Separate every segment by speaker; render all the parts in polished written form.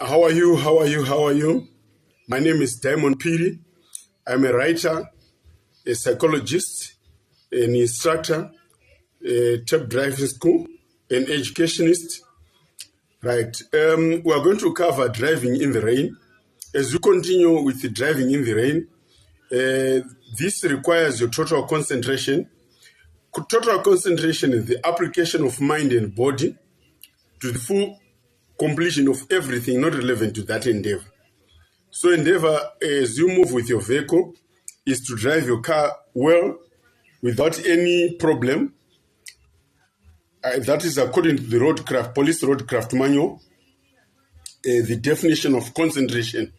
Speaker 1: How are you? How are you? How are you? My name is Diamond Piri. I'm a writer, a psychologist, an instructor, a tape driving school, an educationist. Right. We are going to cover driving in the rain. As you continue with the driving in the rain, this requires your total concentration. Total concentration is the application of mind and body to the full completion of everything not relevant to that endeavor. So endeavor, as you move with your vehicle, is to drive your car well without any problem. That is according to the police roadcraft manual. The definition of concentration.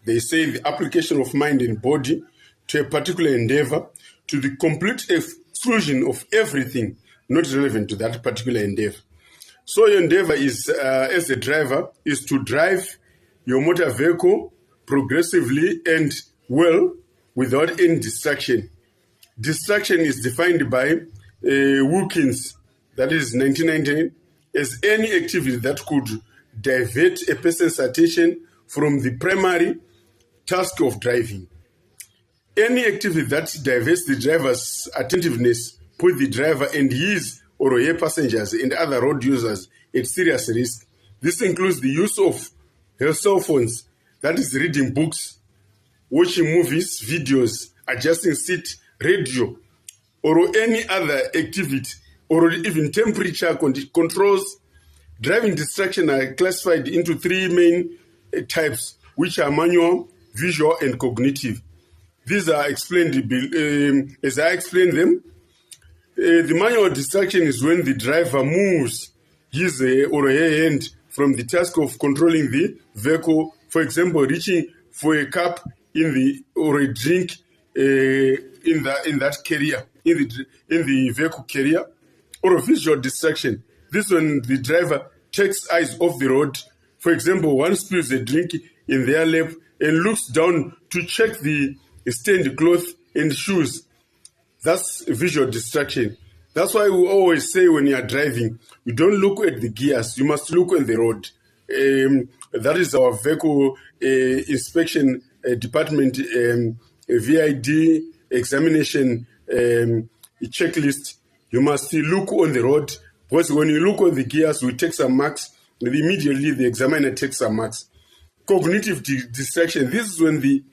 Speaker 1: They say the application of mind and body to a particular endeavor to the complete exclusion of everything not relevant to that particular endeavor. So your endeavor is, as a driver, is to drive your motor vehicle progressively and well without any distraction. Distraction is defined by Wilkins, that is 1999, as any activity that could divert a person's attention from the primary task of driving. Any activity that diverts the driver's attentiveness put the driver and his or her passengers and other road users at serious risk. This includes the use of her cell phones, that is reading books, watching movies, videos, adjusting seat, radio, or any other activity, or even temperature controls. Driving distraction are classified into three main types, which are manual, visual, and cognitive. These are explained as I explain them. The manual distraction is when the driver moves his or her hand from the task of controlling the vehicle, for example, reaching for a cup or a drink in that carrier, in the vehicle carrier, or a visual distraction. This when the driver takes eyes off the road. For example, one spills a drink in their lap and looks down to check the stained cloth and shoes. That's a visual distraction. That's why we always say when you are driving, you don't look at the gears, you must look on the road. That is our vehicle inspection department VID examination checklist. You must look on the road, because when you look on the gears, we take some marks, and immediately the examiner takes some marks. Cognitive distraction, this is when the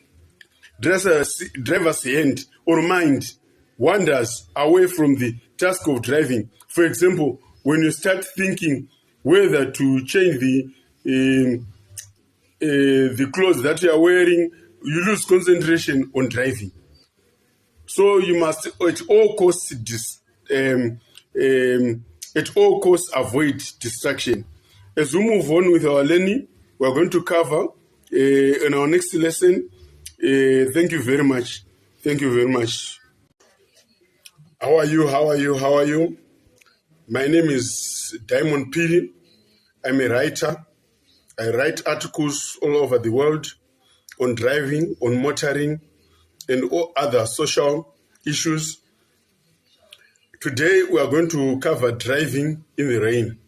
Speaker 1: driver's hand or mind wanders away from the task of driving. For example, when you start thinking whether to change the clothes that you are wearing, you lose concentration on driving. So you must at all costs avoid distraction. As we move on with our learning, we are going to cover in our next lesson. Thank you very much. Thank you very much. How are you? How are you? How are you? My name is Diamond Piri. I'm a writer. I write articles all over the world on driving, on motoring, and all other social issues. Today, we are going to cover driving in the rain.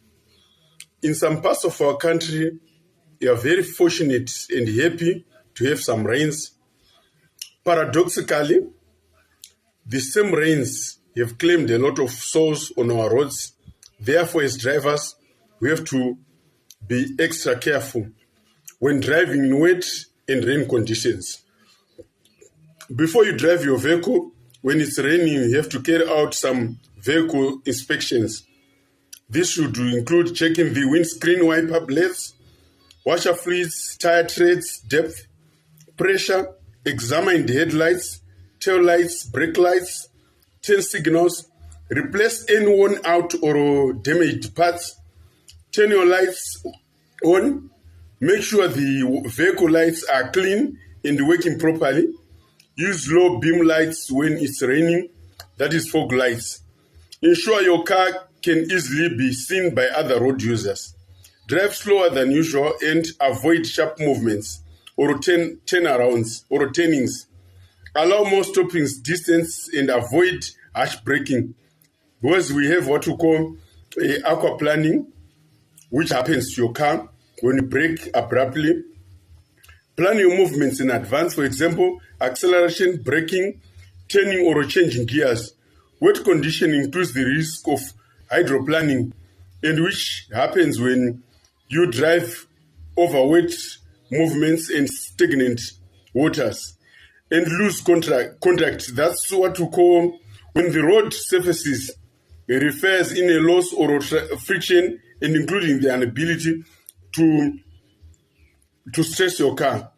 Speaker 1: In some parts of our country, we are very fortunate and happy to have some rains. Paradoxically, the same rains have claimed a lot of souls on our roads. Therefore, as drivers, we have to be extra careful when driving in wet and rain conditions. Before you drive your vehicle, when it's raining, you have to carry out some vehicle inspections. This should include checking the windscreen wiper blades, washer fluids, tire treads, depth, pressure, examine the headlights, tail lights, brake lights, turn signals, replace any worn out or damaged parts, turn your lights on, make sure the vehicle lights are clean and working properly, use low beam lights when it's raining, that is fog lights. Ensure your car can easily be seen by other road users. Drive slower than usual and avoid sharp movements or turnarounds or turnings. Allow more stopping distance and avoid harsh braking, because we have what we call aquaplaning, which happens to your car. when you brake abruptly. Plan your movements in advance, for example, acceleration, braking, turning or changing gears. Wet condition includes the risk of hydroplaning, and which happens when you drive over wet movements and stagnant waters and lose contact. That's what we call when the road surfaces refers in a loss or friction, and including the inability to stress your car.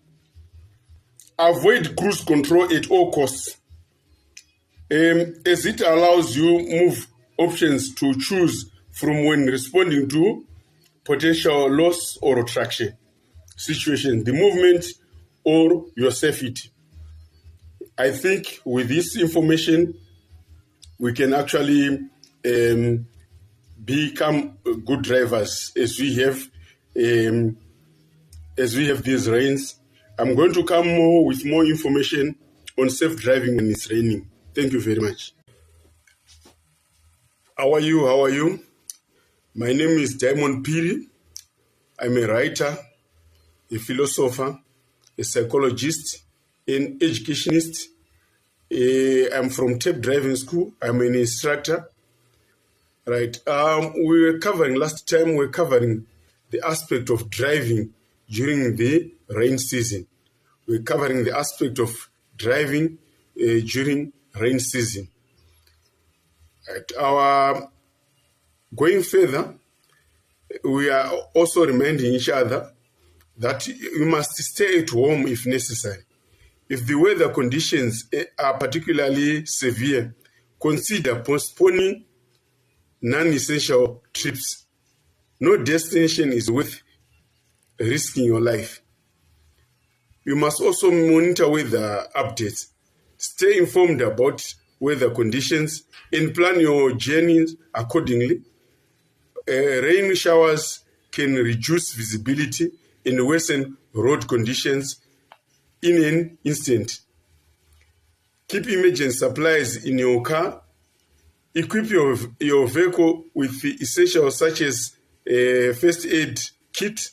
Speaker 1: Avoid cruise control at all costs, as it allows you move options to choose from when responding to potential loss or traction situation, the movement or your safety. I think with this information, we can actually become good drivers as we have these rains. I'm going to come more with more information on safe driving when it's raining. Thank you very much. How are you? My name is Diamond Piri. I'm a writer, a philosopher, a psychologist, an educationist. I'm from TAPE Driving School. I'm an instructor. Right. Last time we were covering the aspect of driving during the rain season. We're covering the aspect of driving during rain season. Right. Going further, we are also reminding each other that you must stay at home if necessary. If the weather conditions are particularly severe, consider postponing non-essential trips. No destination is worth risking your life. You must also monitor weather updates. Stay informed about weather conditions and plan your journeys accordingly. Rain showers can reduce visibility and worsen road conditions in an instant. Keep emergency supplies in your car. Equip your vehicle with the essentials such as a first aid kit,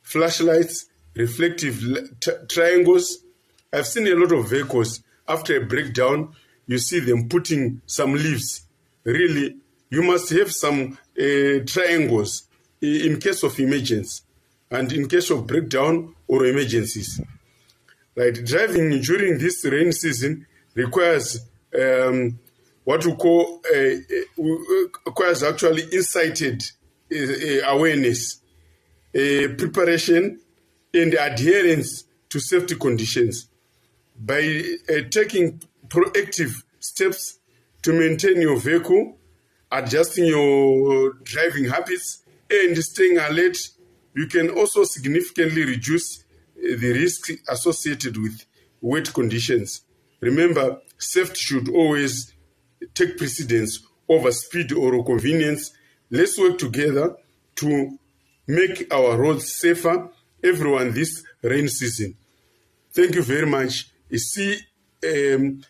Speaker 1: flashlights, reflective triangles. I've seen a lot of vehicles, after a breakdown, you see them putting some leaves. Really, you must have some triangles in case of emergency and in case of breakdown or emergencies. Right, driving during this rain season requires what we call requires actually incited awareness, preparation, and adherence to safety conditions. By taking proactive steps to maintain your vehicle, adjusting your driving habits, and staying alert, you can also significantly reduce the risk associated with wet conditions. Remember, safety should always take precedence over speed or convenience. Let's work together to make our roads safer, everyone, this rain season. Thank you very much. See you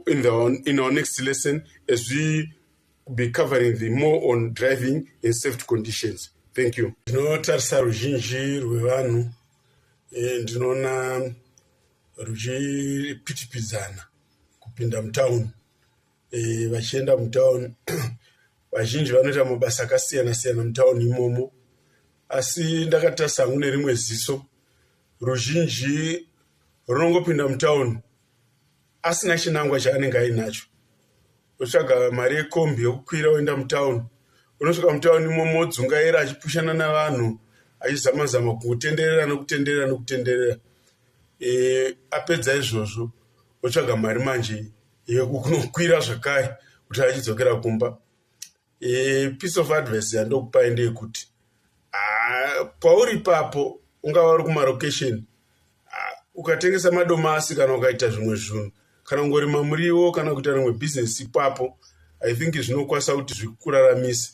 Speaker 1: in our next lesson as we be covering the more on driving in safety conditions. Thank you. Ndinotarisa ruzhinji rwevanhu ndinoona ruchipitipidzana kupinda mutauni, vachienda mutauni. Vazhinji vanoita mabasa akasiyana siyana mutauni imomo, asi ndakatarisa hangu nerimwe ziso, ruzhinji runongopinda mutauni asina chinangwa chaanenge ainacho. Utsvaga mari yekombi yokukwira oenda mutauni, unosvika mutauni imomo odzungaira achipushana navanhu achizama kutenderera nokutenderera. Apedza izvozvo otsvaga mari manje yekunokwira zvakare kuti achidzokera kumba. Piece of advice yandokupai ndeyekuti pauri papo, ungava uri kumarokesheni, ukatengesa madomasi kana ukaita zvimwe zvinhu, kana kungorima muriwo kana kuita rimwe bhizinesi ipapo, I think zvinokwanisa kuti zvikuraramisa.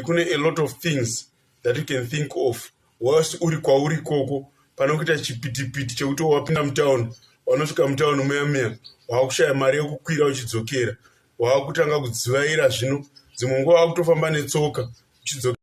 Speaker 1: Kune a lot of things that you can think of whilst uri kwauri koko, pano kuita chipitipiti chekuti wapinda mutauni, wanosvika mutauni muya wakushaya mari yekukwira uchidzokera, wakutanga kudzivaira zvino, dzimwe nguva wakutofamba netsoka uchidzokera.